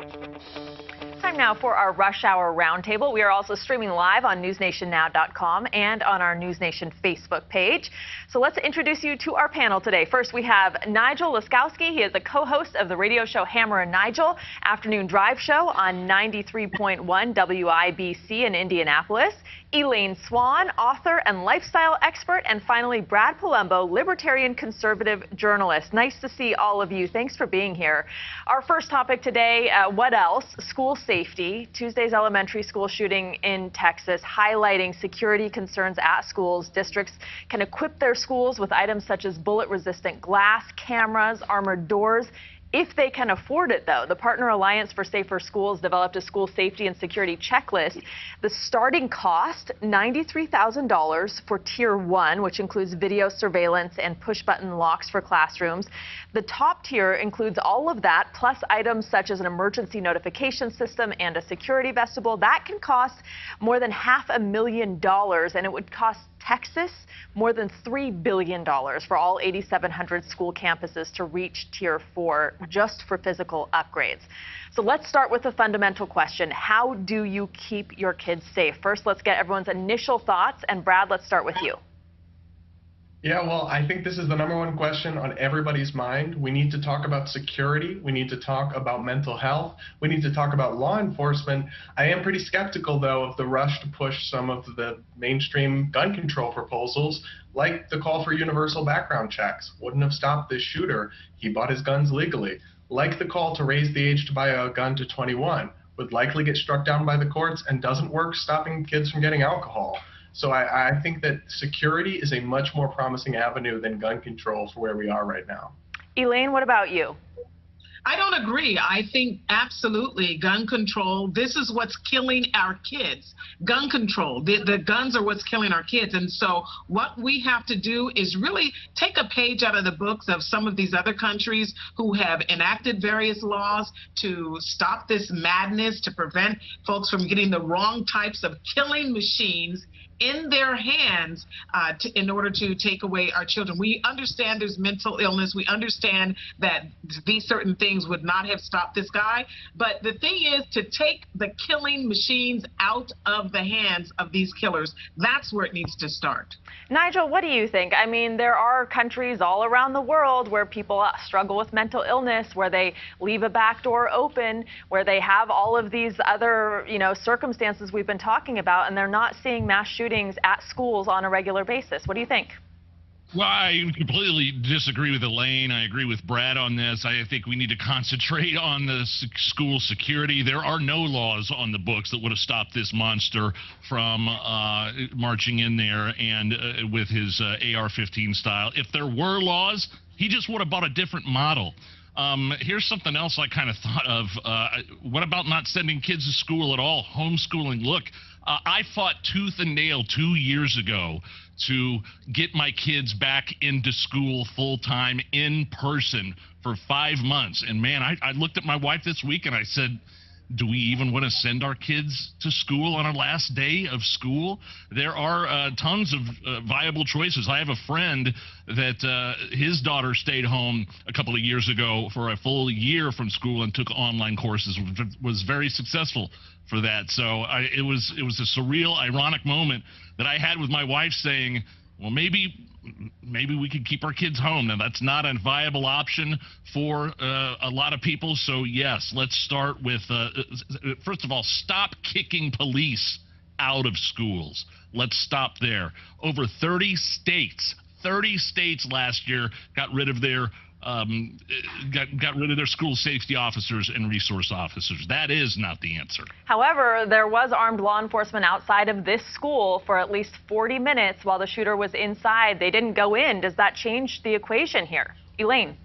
Time now for our Rush Hour Roundtable. We are also streaming live on NewsNationNow.com and on our NewsNation Facebook page. So let's introduce you to our panel today. First, we have Nigel Laskowski. He is the co-host of the radio show Hammer and Nigel, afternoon drive show on 93.1 WIBC in Indianapolis. Elaine Swan, author and lifestyle expert. And finally, Brad Palumbo, libertarian conservative journalist. Nice to see all of you. Thanks for being here. Our first topic today, what else? School safety. Tuesday's elementary school shooting in Texas, highlighting security concerns at schools. Districts can equip their schools with items such as bullet-resistant glass, cameras, armored doors, if they can afford it, though. The Partner Alliance for Safer Schools developed a school safety and security checklist. The starting cost, $93,000 for Tier 1, which includes video surveillance and push-button locks for classrooms. The top tier includes all of that, plus items such as an emergency notification system and a security vestibule. That can cost more than $500,000, and it would cost Texas more than $3 billion for all 8,700 school campuses to reach Tier 4 just for physical upgrades. So let's start with the fundamental question. How do you keep your kids safe? First, let's get everyone's initial thoughts. And Brad, let's start with you. Yeah, well, I think this is the #1 question on everybody's mind. We need to talk about security. We need to talk about mental health. We need to talk about law enforcement. I am pretty skeptical, though, of the rush to push some of the mainstream gun control proposals, like the call for universal background checks. Wouldn't have stopped this shooter. He bought his guns legally. Like the call to raise the age to buy a gun to 21. Would likely get struck down by the courts and doesn't work stopping kids from getting alcohol. So I think that security is a much more promising avenue than gun control for where we are right now. Elaine, what about you? I don't agree. I think absolutely gun control, this is what's killing our kids. Gun control, the guns are what's killing our kids. And so what we have to do is really take a page out of the books of some of these other countries who have enacted various laws to stop this madness, to prevent folks from getting the wrong types of killing machines in their hands in order to take away our children. We understand there's mental illness. We understand that these certain things would not have stopped this guy. But the thing is to take the killing machines out of the hands of these killers. That's where it needs to start. Nigel, what do you think? I mean, there are countries all around the world where people struggle with mental illness, where they leave a back door open, where they have all of these other, circumstances we've been talking about, and they're not seeing mass shootings at schools on a regular basis. What do you think? Well, I completely disagree with Elaine. I agree with Brad on this. I think we need to concentrate on the school security. There are no laws on the books that would have stopped this monster from marching in there and with his AR-15 style. If there were laws, he just would have bought a different model. Here's something else I kind of thought of. What about not sending kids to school at all? Homeschooling. Look, I fought tooth and nail 2 years ago to get my kids back into school full-time in person for 5 months. And, man, I looked at my wife this week and I said, do we even want to send our kids to school on our last day of school? There are tons of viable choices. I have a friend that his daughter stayed home a couple of years ago for a full year from school and took online courses, which was very successful for that. So it was a surreal, ironic moment that I had with my wife saying, well, maybe we could keep our kids home. Now, that's not a viable option for a lot of people. So, yes, let's start with, first of all, stop kicking police out of schools. Let's stop there. Over 30 states last year got rid of their school safety officers and resource officers. That is not the answer. However, there was armed law enforcement outside of this school for at least 40 minutes while the shooter was inside. They didn't go in. Does that change the equation here? Elaine.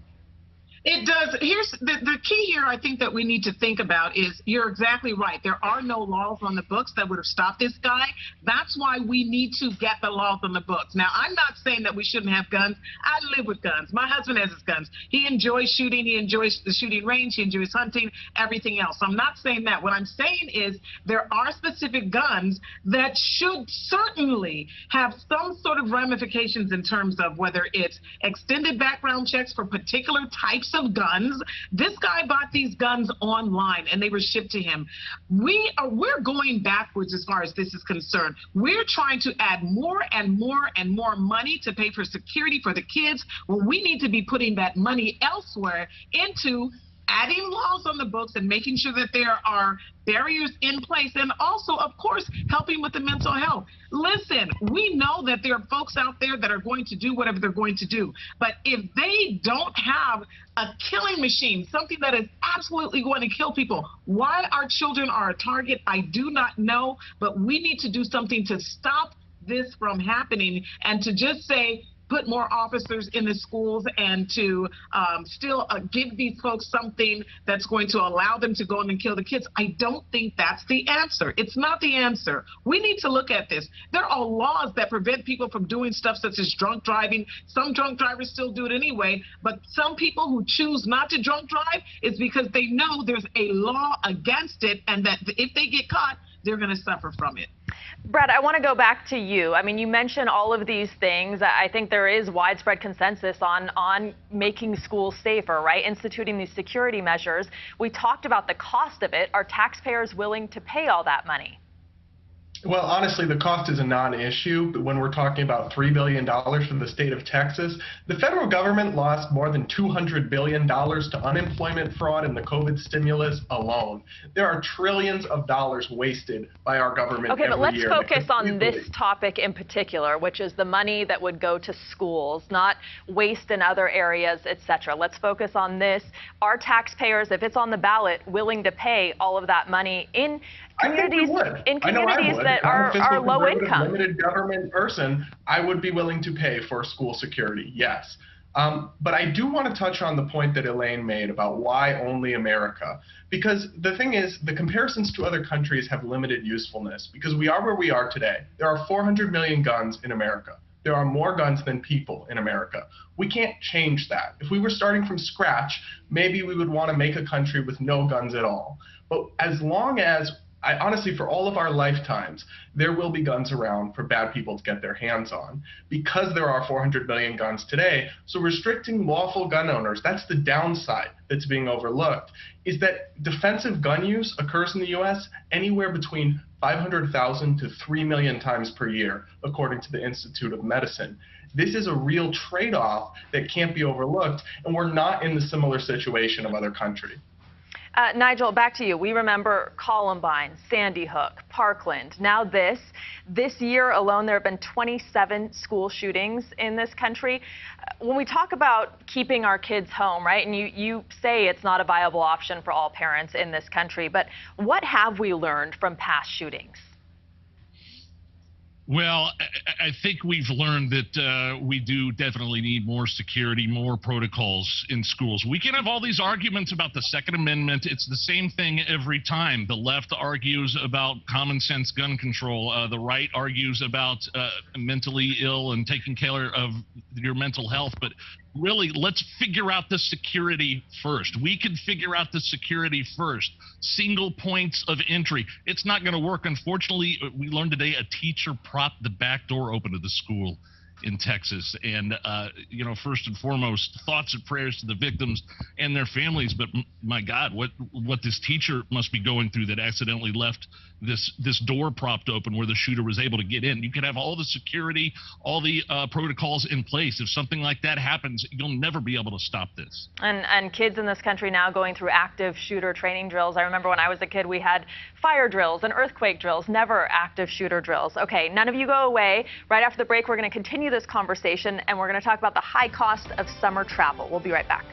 It does. Here's the key here I think that we need to think about is you're exactly right. There are no laws on the books that would have stopped this guy. That's why we need to get the laws on the books. Now, I'm not saying that we shouldn't have guns. I live with guns. My husband has his guns. He enjoys shooting. He enjoys the shooting range. He enjoys hunting, everything else. I'm not saying that. What I'm saying is there are specific guns that should certainly have some sort of ramifications in terms of whether it's extended background checks for particular types types of guns. This guy bought these guns online and they were shipped to him. We're going backwards as far as this is concerned. We're trying to add more and more and more money to pay for security for the kids when we need to be putting that money elsewhere into adding laws on the books and making sure that there are barriers in place, and also, of course, helping with the mental health. Listen, we know that there are folks out there that are going to do whatever they're going to do, but if they don't have a killing machine, something that is absolutely going to kill people, why our children are a target, I do not know, but we need to do something to stop this from happening, and to just say, put more officers in the schools and to still give these folks something that's going to allow them to go in and kill the kids. I don't think that's the answer. It's not the answer. We need to look at this. There are laws that prevent people from doing stuff such as drunk driving. Some drunk drivers still do it anyway, but some people who choose not to drunk drive is because they know there's a law against it, and that if they get caught, they're going to suffer from it. Brad, I want to go back to you. I mean, you mentioned all of these things. I think there is widespread consensus on making schools safer, right? Instituting these security measures. We talked about the cost of it. Are taxpayers willing to pay all that money? Well, honestly, the cost is a non-issue. But when we're talking about $3 billion from the state of Texas, the federal government lost more than $200 billion to unemployment fraud and the COVID stimulus alone. There are trillions of dollars wasted by our government every year. Okay, but let's focus on this topic in particular, which is the money that would go to schools, not waste in other areas, etc. Let's focus on this. Are taxpayers, if it's on the ballot, willing to pay all of that money in communities that are low income? Limited government person, I would be willing to pay for school security, yes. But I do want to touch on the point that Elaine made about why only America. Because the thing is, the comparisons to other countries have limited usefulness, because we are where we are today. There are 400 million guns in America. There are more guns than people in America. We can't change that. If we were starting from scratch, maybe we would want to make a country with no guns at all. But as long as honestly, for all of our lifetimes, there will be guns around for bad people to get their hands on, because there are 400 million guns today. So restricting lawful gun owners, that's the downside that's being overlooked, is that defensive gun use occurs in the U.S. anywhere between 500,000 to 3 million times per year, according to the Institute of Medicine. This is a real trade-off that can't be overlooked, and we're not in the similar situation of other countries. Nigel, back to you. We remember Columbine, Sandy Hook, Parkland. Now this year alone, there have been 27 school shootings in this country. When we talk about keeping our kids home, right, and you say it's not a viable option for all parents in this country, but what have we learned from past shootings? Well, I think we've learned that we do definitely need more security, more protocols in schools. We can have all these arguments about the Second Amendment. It's the same thing every time. The left argues about common sense gun control. The right argues about mentally ill and taking care of your mental health. But really, let's figure out the security first. We can figure out the security first. Single points of entry. It's not going to work. Unfortunately, we learned today a teacher propped the back door open to the school in Texas. And, you know, first and foremost, thoughts and prayers to the victims and their families. But my God, what this teacher must be going through that accidentally left this door propped open where the shooter was able to get in. You could have all the security, all the protocols in place. If something like that happens, you'll never be able to stop this. And kids in this country now going through active shooter training drills. I remember when I was a kid, we had fire drills and earthquake drills, never active shooter drills. Okay, none of you go away. Right after the break, we're going to continue this conversation, and we're going to talk about the high cost of summer travel. We'll be right back.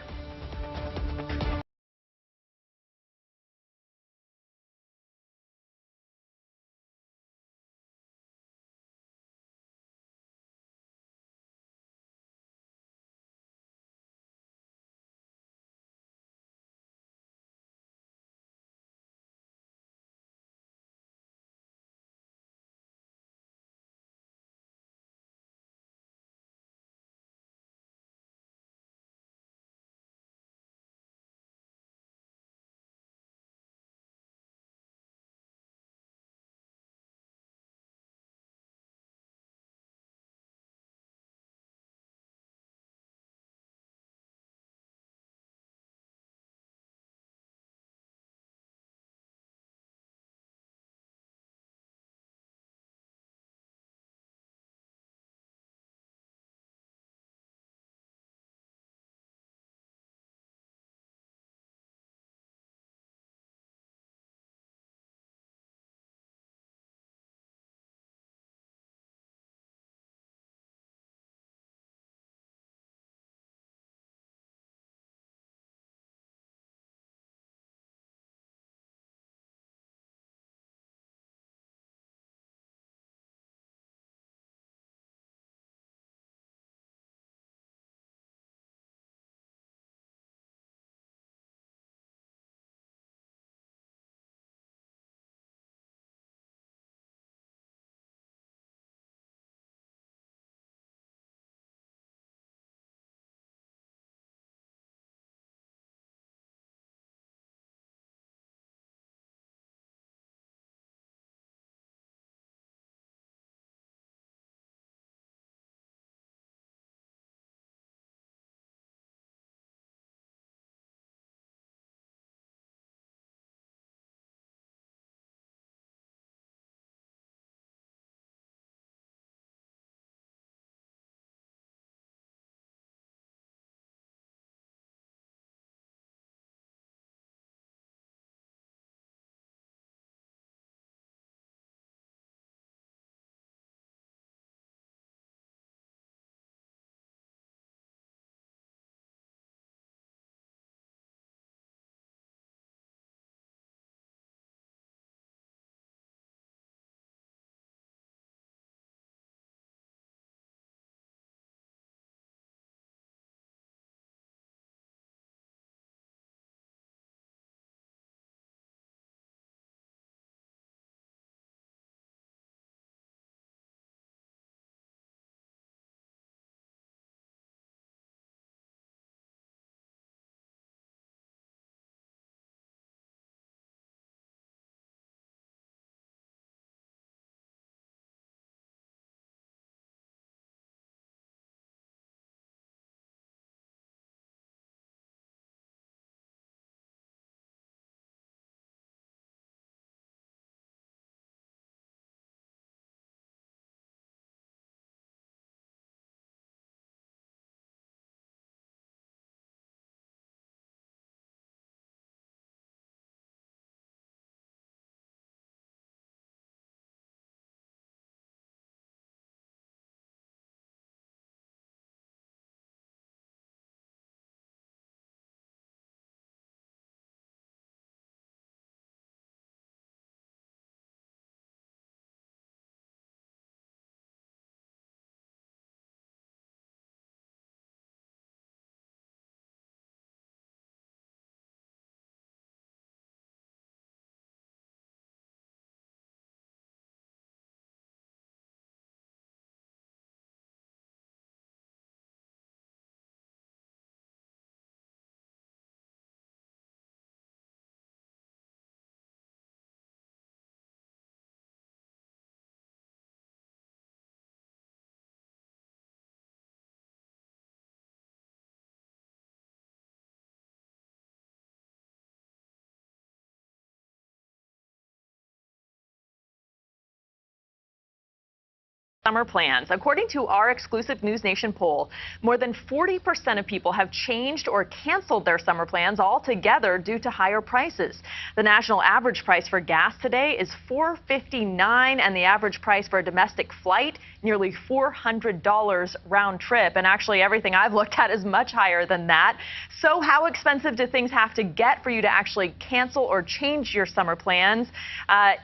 summer plans. According to our exclusive NewsNation poll, more than 40% of people have changed or canceled their summer plans altogether due to higher prices. The national average price for gas today is $4.59, and the average price for a domestic flight nearly $400 round trip. And actually, everything I've looked at is much higher than that. So how expensive do things have to get for you to actually cancel or change your summer plans?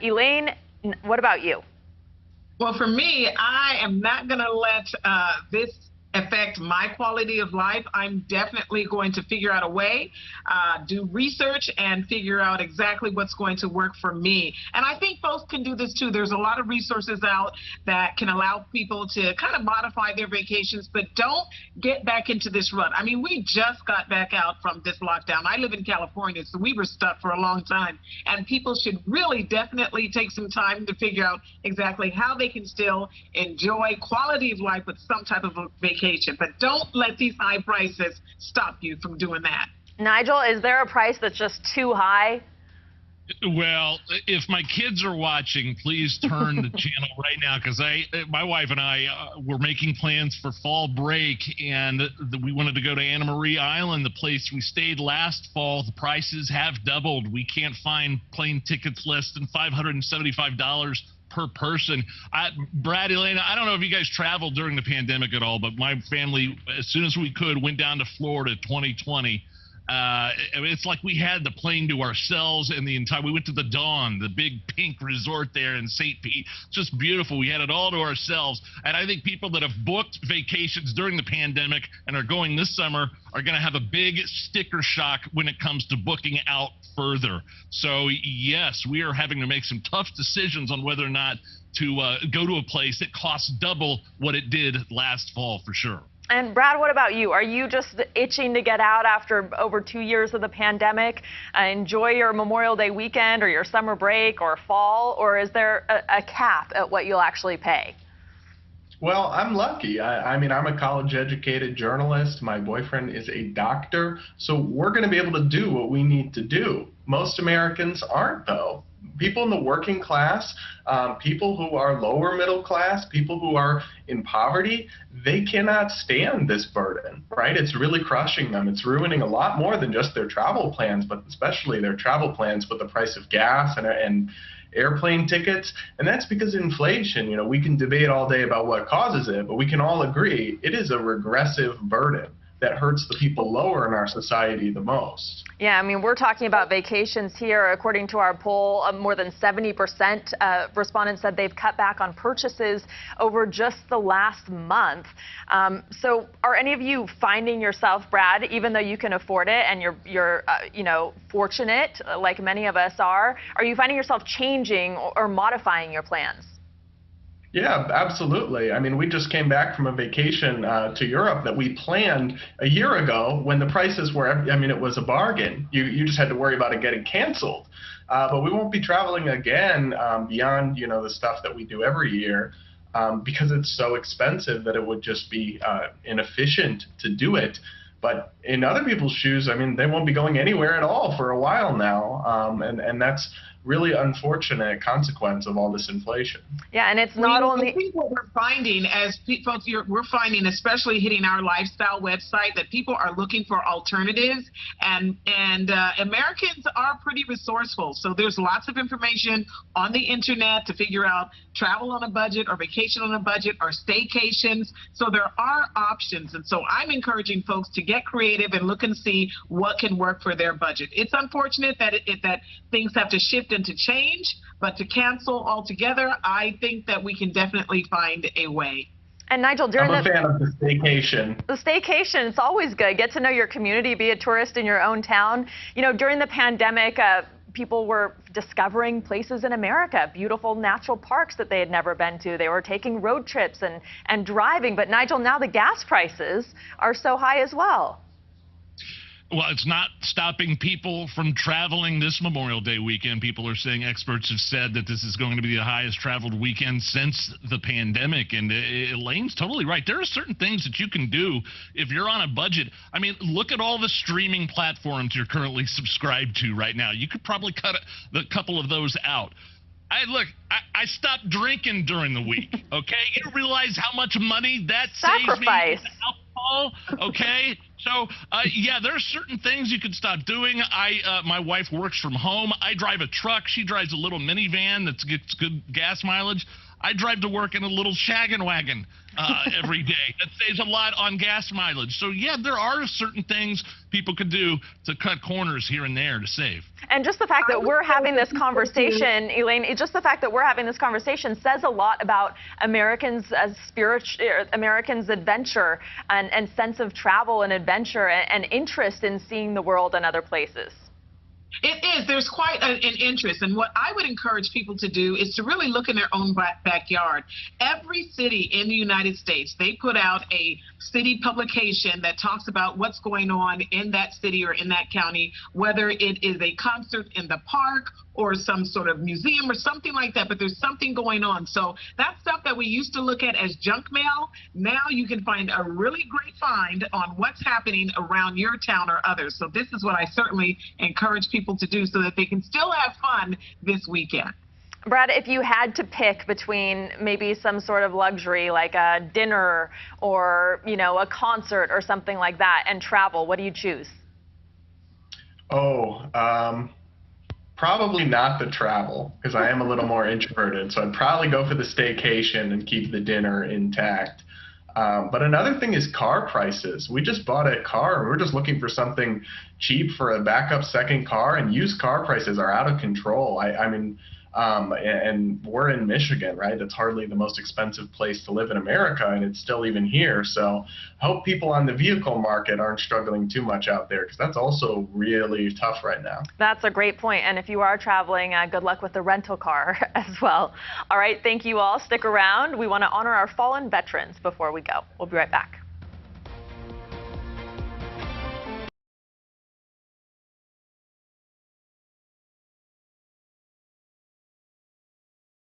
Elaine, what about you? Well, for me, I am not going to let this affect my quality of life. I'm definitely going to figure out a way, do research, and figure out exactly what's going to work for me. And I think folks can do this too. There's a lot of resources out that can allow people to kind of modify their vacations, but don't get back into this rut. I mean, we just got back out from this lockdown. I live in California, so we were stuck for a long time. And people should really definitely take some time to figure out exactly how they can still enjoy quality of life with some type of a vacation. But don't let these high prices stop you from doing that. Nigel, is there a price that's just too high? Well, if my kids are watching, please turn the channel right now, because my wife and I were making plans for fall break, and we wanted to go to Anna Maria Island, the place we stayed last fall. The prices have doubled. We can't find plane tickets less than $575 per person. Brad, Elena, I don't know if you guys traveled during the pandemic at all, but my family, as soon as we could, went down to Florida 2020. It's like we had the plane to ourselves, and we went to the Dawn, the big pink resort there in St. Pete. Just beautiful. We had it all to ourselves. And I think people that have booked vacations during the pandemic and are going this summer are going to have a big sticker shock when it comes to booking out further. So yes, we are having to make some tough decisions on whether or not to go to a place that costs double what it did last fall, for sure. And Brad, what about you? Are you just itching to get out after over 2 years of the pandemic, enjoy your Memorial Day weekend or your summer break or fall, or is there a cap at what you'll actually pay? Well, I'm lucky. I mean, I'm a college-educated journalist. My boyfriend is a doctor, so we're going to be able to do what we need to do. Most Americans aren't, though. People in the working class, people who are lower middle class, people who are in poverty, they cannot stand this burden, right? It's really crushing them. It's ruining a lot more than just their travel plans, but especially their travel plans with the price of gas and airplane tickets. And that's because inflation, you know, we can debate all day about what causes it, but we can all agree it is a regressive burden that hurts the people lower in our society the most. Yeah, I mean, we're talking about vacations here. According to our poll, more than 70% respondents said they've cut back on purchases over just the last month. So are any of you finding yourself, Brad, even though you can afford it and you're fortunate, like many of us are you finding yourself changing or modifying your plans? Yeah, absolutely. I mean, we just came back from a vacation to Europe that we planned a year ago when the prices were, I mean, it was a bargain. You just had to worry about it getting canceled. But we won't be traveling again beyond, the stuff that we do every year because it's so expensive that it would just be inefficient to do it. But in other people's shoes, I mean, they won't be going anywhere at all for a while now. And that's really unfortunate consequence of all this inflation. Yeah, and it's not only... I think what we're finding as folks, we're finding, especially hitting our lifestyle website, that people are looking for alternatives, and Americans are pretty resourceful. So there's lots of information on the internet to figure out travel on a budget or vacation on a budget or staycations. So there are options. And so I'm encouraging folks to get creative and look and see what can work for their budget. It's unfortunate that that things have to shift and to change, but to cancel altogether, I think that we can definitely find a way. And Nigel, during I'm a fan of the staycation. The staycation, it's always good. Get to know your community, be a tourist in your own town. During the pandemic, people were discovering places in America, beautiful natural parks that they had never been to. They were taking road trips and driving. But Nigel, now the gas prices are so high as well. Well, it's not stopping people from traveling this Memorial Day weekend. People are saying, experts have said that this is going to be the highest traveled weekend since the pandemic. And Elaine's totally right. There are certain things that you can do if you're on a budget. I mean, look at all the streaming platforms you're currently subscribed to right now. You could probably cut a couple of those out. I stopped drinking during the week. Okay, you realize how much money that saves me in alcohol. Okay, so yeah, there are certain things you could stop doing. My wife works from home. I drive a truck. She drives a little minivan that gets good gas mileage. I drive to work in a little shaggin' wagon every day. That saves a lot on gas mileage. So, yeah, there are certain things people could do to cut corners here and there to save. And just the fact that we're having this conversation, Elaine, just the fact that we're having this conversation says a lot about Americans' Americans' adventure and sense of travel and adventure and interest in seeing the world and other places. It is. There's quite an interest. And what I would encourage people to do is to really look in their own backyard. Every city in the United States, they put out a city publication that talks about what's going on in that city or in that county, whether it is a concert in the park or some sort of museum or something like that, but there's something going on. So that stuff that we used to look at as junk mail, now you can find a really great find on what's happening around your town or others. So this is what I certainly encourage people to do so that they can still have fun this weekend. Brad, if you had to pick between maybe some sort of luxury like a dinner or, you know, a concert or something like that and travel, what do you choose? Probably not the travel, because I am a little more introverted. So I'd probably go for the staycation and keep the dinner intact. But another thing is car prices. We just bought a car and we're just looking for something cheap for a backup second car, and used car prices are out of control. I mean, and we're in Michigan, right? It's hardly the most expensive place to live in America, and it's still even here. So I hope people on the vehicle market aren't struggling too much out there, because that's also really tough right now. That's a great point. And if you are traveling, good luck with the rental car as well. All right, thank you all. Stick around. We want to honor our fallen veterans before we go. We'll be right back.